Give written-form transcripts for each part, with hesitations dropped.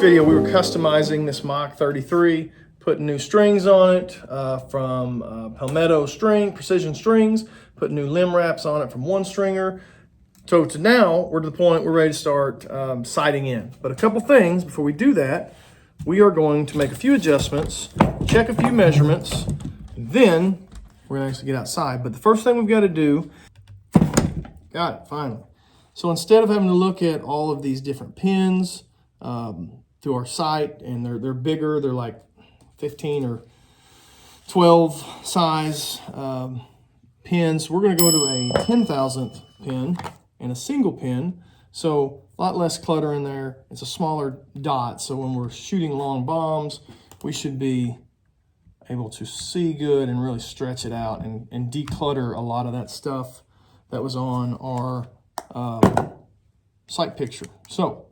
video, we were customizing this Mach 33, putting new strings on it from Palmetto string, precision strings, putting new limb wraps on it from One Stringer. So to now, we're to the point we're ready to start sighting in. But a couple things before we do that, we are going to make a few adjustments, check a few measurements, then we're gonna actually get outside. But the first thing we've got to do, got it, finally. So instead of having to look at all of these different pins through our sight, and they're bigger, they're like 15 or 12 size pins, we're going to go to a 10,000th pin and a single pin. So a lot less clutter in there. It's a smaller dot, so when we're shooting long bombs, we should be able to see good and really stretch it out and declutter a lot of that stuff that was on our sight picture. So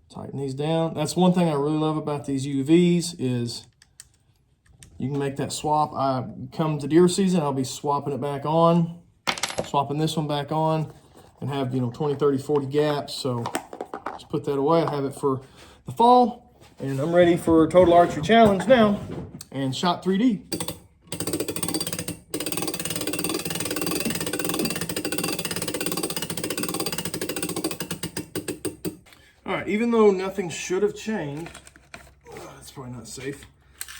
tighten these down. That's one thing I really love about these UVs is you can make that swap. I come to deer season, I'll be swapping it back on, swapping this one back on, and have 20, 30, 40 gaps. So just put that away. I have it for the fall, and I'm ready for a Total Archery Challenge now and shot 3D. All right, even though nothing should have changed, that's probably not safe.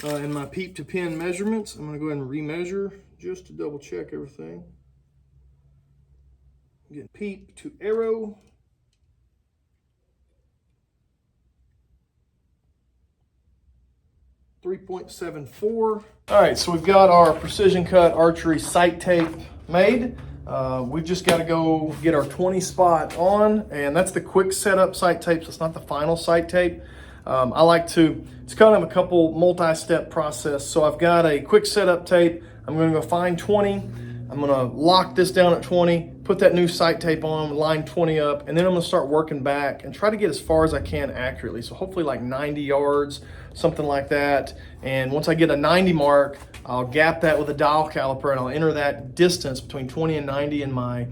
In my peep to pin measurements, I'm gonna go ahead and remeasure just to double check everything. Get peep to arrow. .74. All right, so we've got our precision cut archery sight tape made. We've just got to go get our 20 spot on, and that's the quick setup sight tape, so it's not the final sight tape. I like to, it's kind of a couple multi-step process. So I've got a quick setup tape. I'm going to go find 20. I'm going to lock this down at 20, put that new sight tape on, line 20 up, and then I'm going to start working back and try to get as far as I can accurately. So hopefully like 90 yards, something like that. And once I get a 90 mark, I'll gap that with a dial caliper and I'll enter that distance between 20 and 90 in my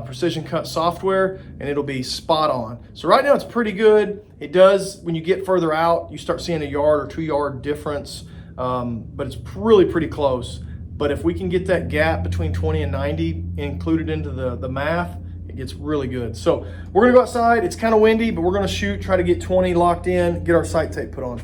precision cut software, and it'll be spot on. So right now it's pretty good. It does, when you get further out, you start seeing a yard or 2 yard difference, but it's really pretty close. But if we can get that gap between 20 and 90 included into the math, it gets really good. So we're gonna go outside. It's kind of windy, but we're gonna shoot, try to get 20 locked in, get our sight tape put on.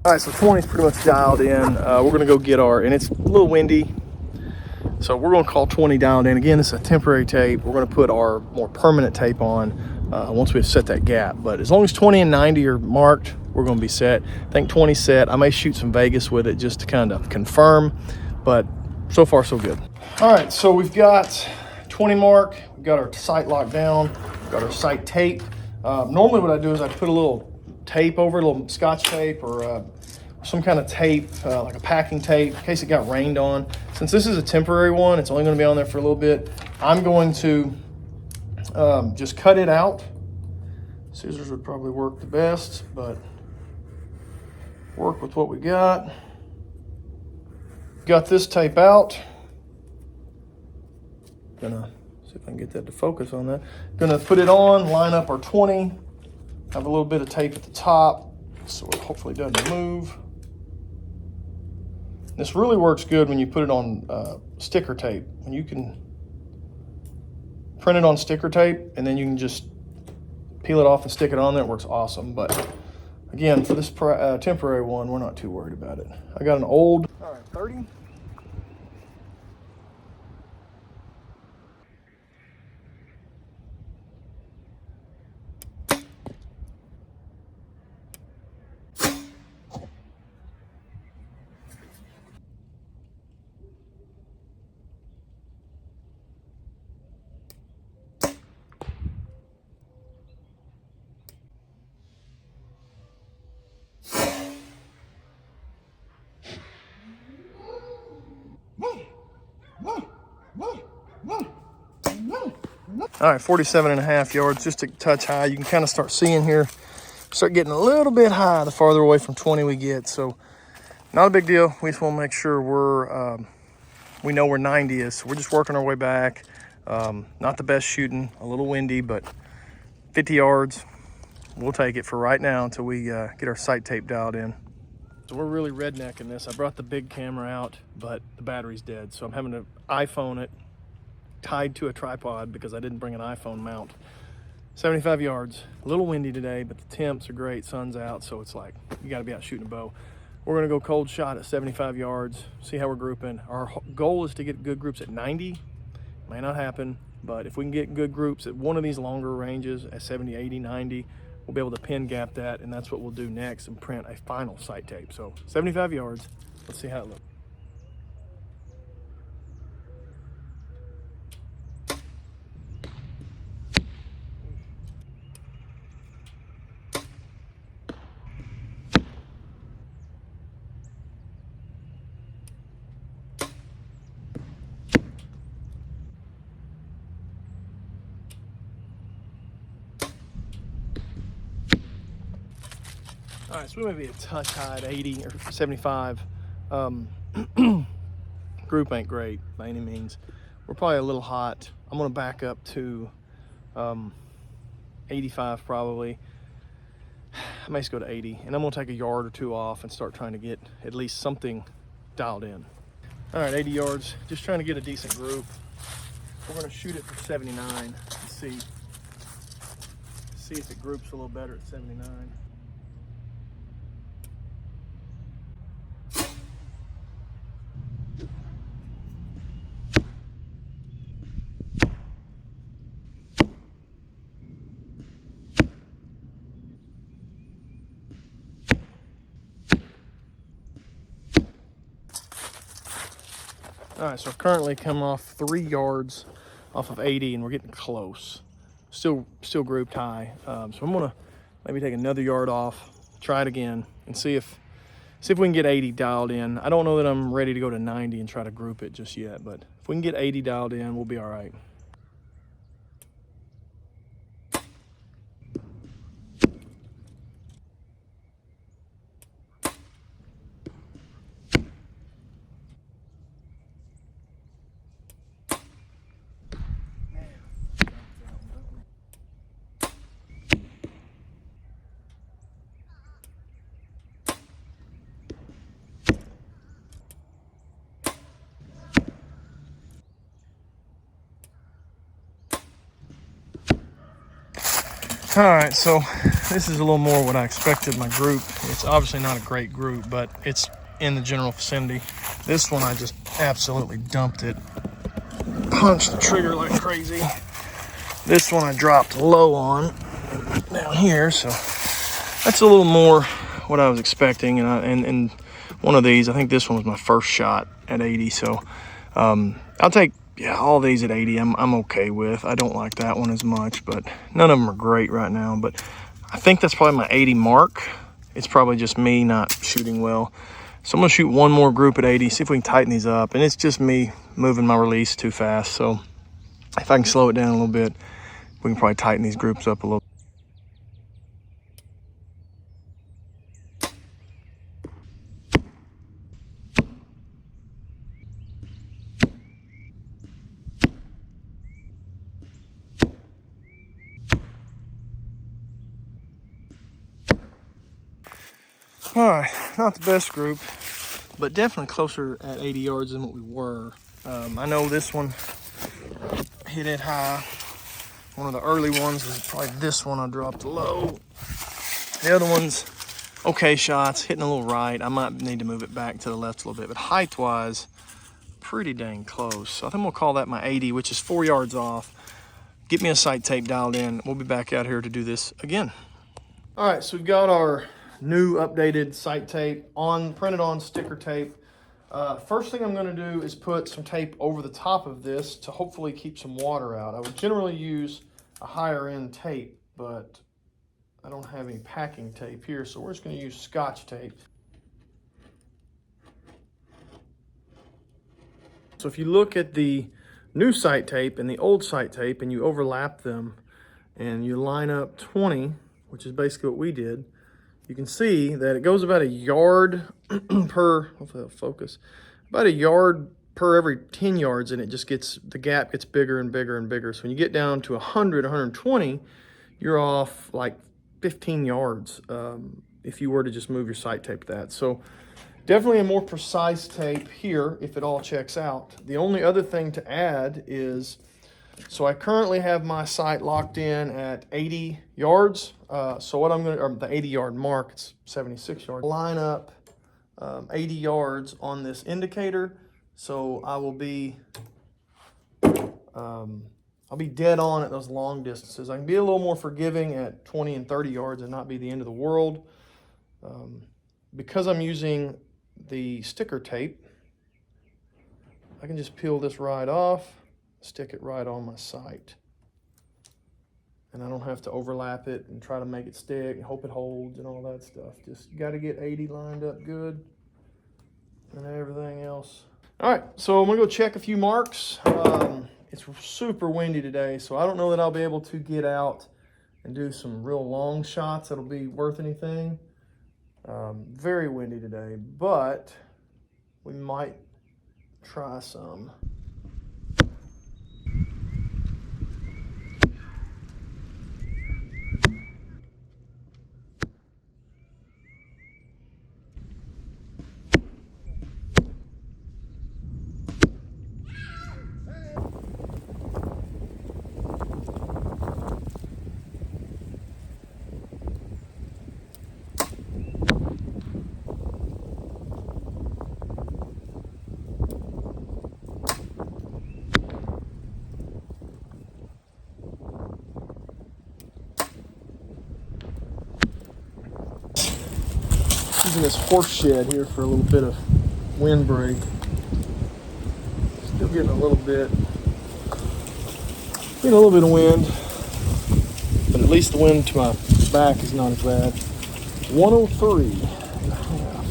All right, so 20 is pretty much dialed in. We're gonna go get our, and it's a little windy, so we're gonna call 20 dialed in. Again, this is a temporary tape. We're gonna put our more permanent tape on once we've set that gap. But as long as 20 and 90 are marked, we're gonna be set. I think 20 set. I may shoot some Vegas with it just to kind of confirm, but so far so good. All right, so we've got 20 mark. We've got our sight locked down. We've got our sight tape. Normally what I do is I put a little tape over, a little Scotch tape or some kind of tape, like a packing tape, in case it got rained on. Since this is a temporary one, it's only going to be on there for a little bit. I'm going to just cut it out. Scissors would probably work the best, but work with what we got. Got this tape out. Gonna see if I can get that to focus on that. Gonna put it on, line up our 20. Have a little bit of tape at the top, so it hopefully doesn't move. This really works good when you put it on sticker tape. When you can print it on sticker tape and then you can just peel it off and stick it on there, it works awesome. But again, for this temporary one, we're not too worried about it. I got an old, all right, 30. All right, 47.5 yards, just a touch high. You can kind of start seeing here, start getting a little bit high the farther away from 20 we get. So not a big deal. We just want to make sure we know where 90 is. So we're just working our way back. Not the best shooting, a little windy, but 50 yards, we'll take it for right now until we get our sight tape dialed in. So we're really rednecking this. I brought the big camera out, but the battery's dead. So I'm having to iPhone it tied to a tripod because I didn't bring an iPhone mount. 75 yards, a little windy today, but the temps are great, sun's out, so it's like, you gotta be out shooting a bow. We're gonna go cold shot at 75 yards, see how we're grouping. Our goal is to get good groups at 90. May not happen, but if we can get good groups at one of these longer ranges at 70, 80, 90, we'll be able to pin gap that, and that's what we'll do next and print a final sight tape. So 75 yards, let's see how it looks. All right, so we may be a touch high at 80 or 75. Group ain't great by any means. We're probably a little hot. I'm gonna back up to 85 probably. I may just go to 80, and I'm gonna take a yard or two off and start trying to get at least something dialed in. All right, 80 yards, just trying to get a decent group. We're gonna shoot it for 79 and see if it groups a little better at 79. All right, so I've currently come off 3 yards off of 80, and we're getting close. Still grouped high. So I'm gonna maybe take another yard off, try it again, and see if we can get 80 dialed in. I don't know that I'm ready to go to 90 and try to group it just yet, but if we can get 80 dialed in, we'll be all right. All right, so this is a little more what I expected my group. It's obviously not a great group, but it's in the general vicinity. This one, I just absolutely dumped it. Punched the trigger like crazy. This one I dropped low on down here, so that's a little more what I was expecting. And one of these, I think this one was my first shot at 80, so I'll take all these at 80. I'm okay with. I don't like that one as much, but none of them are great right now. But I think that's probably my 80 mark. It's probably just me not shooting well. So I'm gonna shoot one more group at 80, see if we can tighten these up. And it's just me moving my release too fast. So if I can slow it down a little bit, we can probably tighten these groups up a little. All right, not the best group, but definitely closer at 80 yards than what we were. I know this one hit it high. One of the early ones was probably this one I dropped low. The other one's okay shots, hitting a little right. I might need to move it back to the left a little bit, but height-wise, pretty dang close. So I think we'll call that my 80, which is 4 yards off. Get me a sight tape dialed in. We'll be back out here to do this again. All right, so we've got our new updated sight tape printed on sticker tape. First thing I'm going to do is put some tape over the top of this to hopefully keep some water out. I would generally use a higher end tape, but I don't have any packing tape here, so we're just going to use Scotch tape. So if you look at the new sight tape and the old sight tape and you overlap them and you line up 20, which is basically what we did, you can see that it goes about a yard per, hopefully it'll focus, about a yard per every 10 yards, and it just gets, the gap gets bigger and bigger and bigger. So when you get down to 100, 120, you're off like 15 yards if you were to just move your sight tape that. So definitely a more precise tape here if it all checks out. The only other thing to add is, so I currently have my sight locked in at 80 yards. So what I'm going to, or the 80 yard mark, it's 76 yards. Line up 80 yards on this indicator. So I will be, I'll be dead on at those long distances. I can be a little more forgiving at 20 and 30 yards and not be the end of the world. Because I'm using the sticker tape, I can just peel this right off, stick it right on my sight. And I don't have to overlap it and try to make it stick and hope it holds and all that stuff. Just got to get 80 lined up good and everything else. All right, so I'm gonna go check a few marks. It's super windy today, so I don't know that I'll be able to get out and do some real long shots that'll be worth anything. Very windy today, but we might try some. Using this horse shed here for a little bit of windbreak. Still getting a little bit of wind, but at least the wind to my back is not as bad. 103 and a half.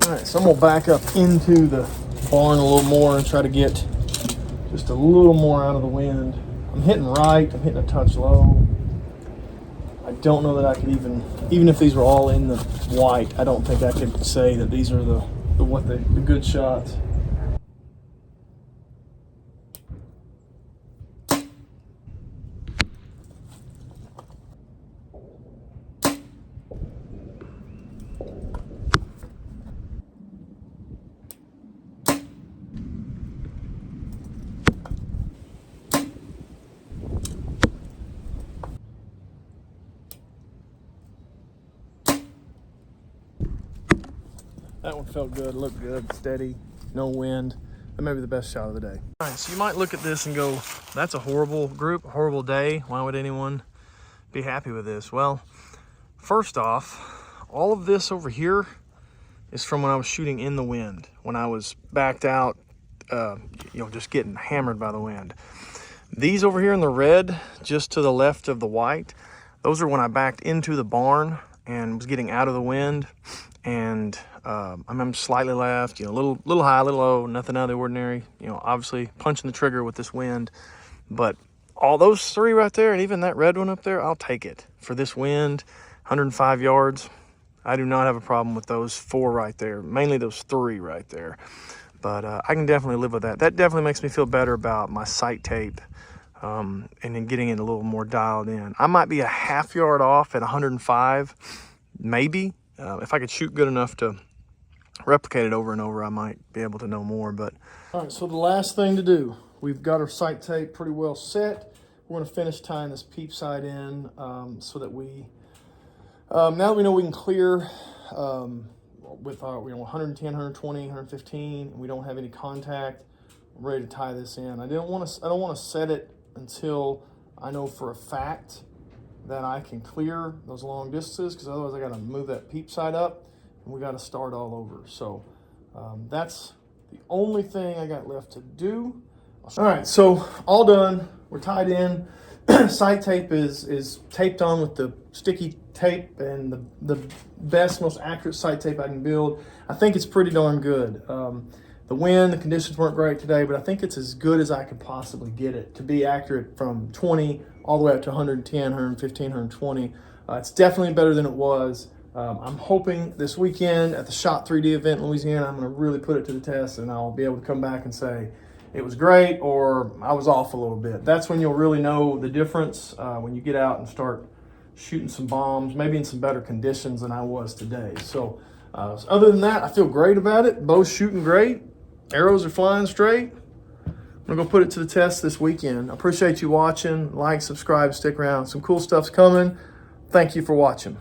All right, so I'm gonna back up into the barn a little more and try to get just a little more out of the wind. I'm hitting right, I'm hitting a touch low. I don't know that I could even if these were all in the white, I don't think I could say that these are the good shots. That one felt good, looked good, steady, no wind. That may be the best shot of the day. All right, so you might look at this and go, that's a horrible group, a horrible day. Why would anyone be happy with this? Well, first off, all of this over here is from when I was shooting in the wind, when I was backed out, just getting hammered by the wind. These over here in the red, just to the left of the white, those are when I backed into the barn and was getting out of the wind. And I'm slightly left, a little high, a little low, nothing out of the ordinary. Obviously punching the trigger with this wind. But all those three right there, and even that red one up there, I'll take it. For this wind, 105 yards, I do not have a problem with those four right there. Mainly those three right there. But I can definitely live with that. That definitely makes me feel better about my sight tape. And then getting it a little more dialed in. I might be a half yard off at 105, maybe. If I could shoot good enough to replicate it over and over, I might be able to know more. But all right, so the last thing to do, we've got our sight tape pretty well set. We're going to finish tying this peep sight in so that we, now that we know we can clear with our 110, 120, 115, and we don't have any contact, we're ready to tie this in. I don't want to set it until I know for a fact that I can clear those long distances, because otherwise I got to move that peep sight up and we got to start all over. So that's the only thing I got left to do. All right, so all done. We're tied in. Sight tape is taped on with the sticky tape and the best, most accurate sight tape I can build. I think it's pretty darn good. The wind, the conditions weren't great today, but I think it's as good as I could possibly get it to be accurate from 20 all the way up to 110, 115, 120. It's definitely better than it was. I'm hoping this weekend at the SHOT 3D event in Louisiana, I'm going to really put it to the test, and I'll be able to come back and say it was great or I was off a little bit. That's when you'll really know the difference, when you get out and start shooting some bombs, maybe in some better conditions than I was today. So other than that, I feel great about it. Bow's shooting great. Arrows are flying straight. I'm gonna go put it to the test this weekend. I appreciate you watching. Like, subscribe, stick around. Some cool stuff's coming. Thank you for watching.